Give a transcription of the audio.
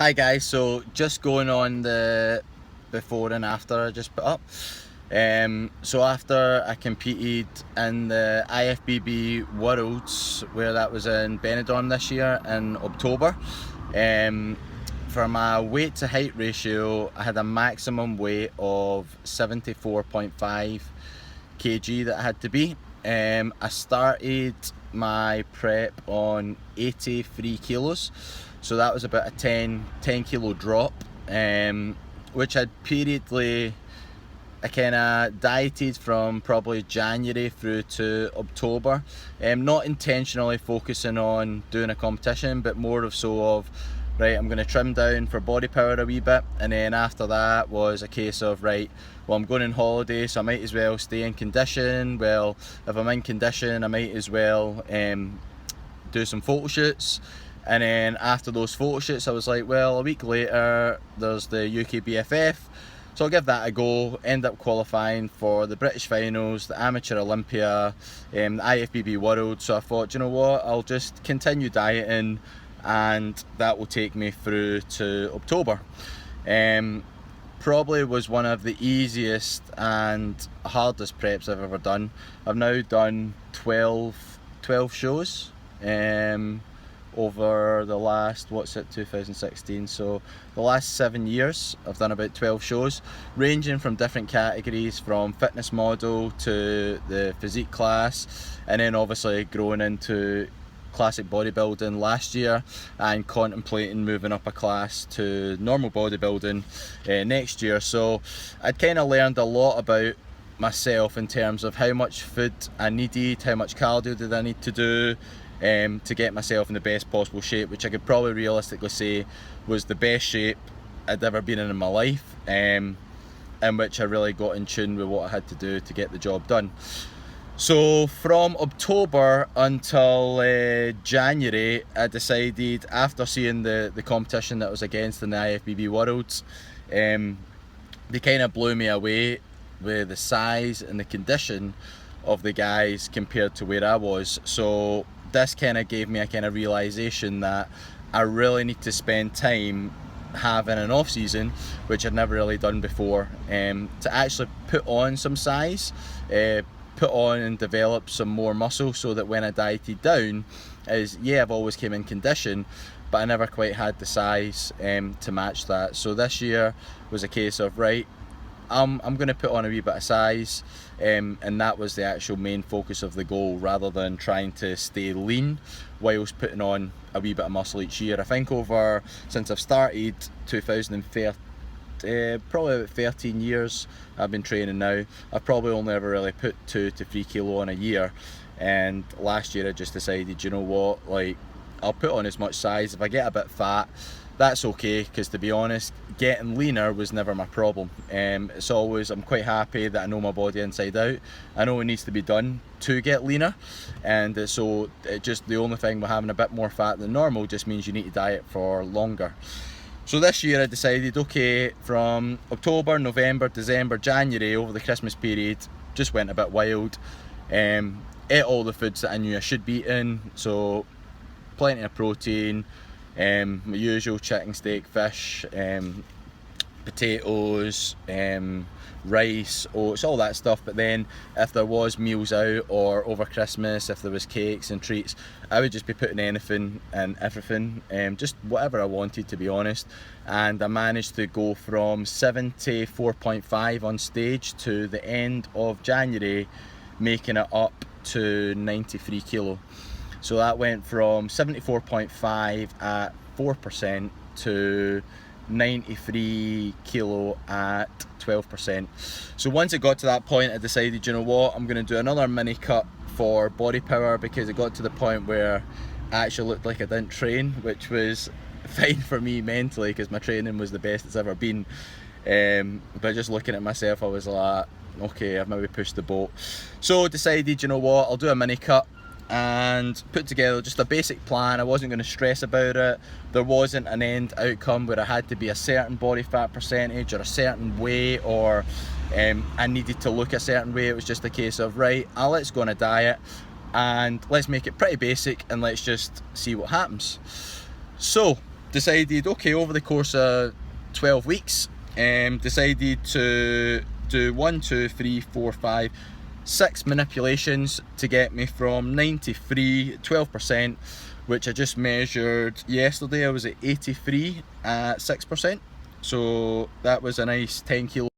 Hi guys, so just going on the before and after I just put up. So after I competed in the IFBB Worlds, where that was in Benidorm this year in October, for my weight to height ratio, I had a maximum weight of 74.5 kg that I had to be. I started my prep on 83 kilos, so that was about a 10 kilo drop, which I'd periodically, I kind of dieted from probably January through to October, not intentionally focusing on doing a competition, but more of so of, right, I'm going to trim down for body power a wee bit, and then after that was a case of, right, well, I'm going on holiday, so I might as well stay in condition. Well, if I'm in condition, I might as well do some photo shoots. And then after those photo shoots, I was like, well, a week later there's the UK BFF, so I'll give that a go. End up qualifying for the British finals, the Amateur Olympia, the IFBB World. So I thought, you know what, I'll just continue dieting and that will take me through to October. Probably was one of the easiest and hardest preps I've ever done. I've now done 12 shows over the last, 2016, so the last 7 years I've done about 12 shows, ranging from different categories, from fitness model to the physique class, and then obviously growing into classic bodybuilding last year and contemplating moving up a class to normal bodybuilding next year. So I'd kind of learned a lot about myself in terms of how much food I needed, how much cardio did I need to do to get myself in the best possible shape, which I could probably realistically say was the best shape I'd ever been in my life, in which I really got in tune with what I had to do to get the job done. So from October until January, I decided, after seeing the competition that was against in the IFBB Worlds, they kind of blew me away with the size and the condition of the guys compared to where I was. So this kind of gave me a kind of realisation that I really need to spend time having an off season, which I'd never really done before, to actually put on some size, put on and develop some more muscle, so that when I dieted down, I've always came in condition, but I never quite had the size to match that. So this year was a case of, right, I'm going to put on a wee bit of size, and that was the actual main focus of the goal, rather than trying to stay lean whilst putting on a wee bit of muscle each year. I think since I've started 2013, probably about 13 years I've been training now, I've probably only ever really put 2 to 3 kilo on a year, and last year I just decided, you know what, like, I'll put on as much size. If I get a bit fat, that's okay, because to be honest, getting leaner was never my problem. It's always, I'm quite happy that I know my body inside out. I know it needs to be done to get leaner, and so the only thing with having a bit more fat than normal just means you need to diet for longer. So this year I decided, okay, from October, November, December, January, over the Christmas period, just went a bit wild. Ate all the foods that I knew I should be eating, so plenty of protein, my usual chicken, steak, fish, potatoes, rice, oats, all that stuff. But then if there was meals out or over Christmas, if there was cakes and treats, I would just be putting anything and everything, just whatever I wanted, to be honest. And I managed to go from 74.5 on stage to the end of January, making it up to 93 kilo. So that went from 74.5 at 4% to 93 kilo at 12%. So once it got to that point, I decided, you know what, I'm going to do another mini cut for body power, because it got to the point where I actually looked like I didn't train, which was fine for me mentally, because my training was the best it's ever been. But just looking at myself, I was like, okay, I've maybe pushed the boat. So I decided, you know what, I'll do a mini cut and put together just a basic plan. I wasn't going to stress about it. There wasn't an end outcome where I had to be a certain body fat percentage or a certain weight, or I needed to look a certain way. It was just a case of, right, let's go on a diet and let's make it pretty basic and let's just see what happens. So decided, okay, over the course of 12 weeks, decided to do 1, 2, 3, 4, 5, 6 manipulations to get me from 93, 12%, which I just measured yesterday. I was at 83 at 6%, so that was a nice 10 kilo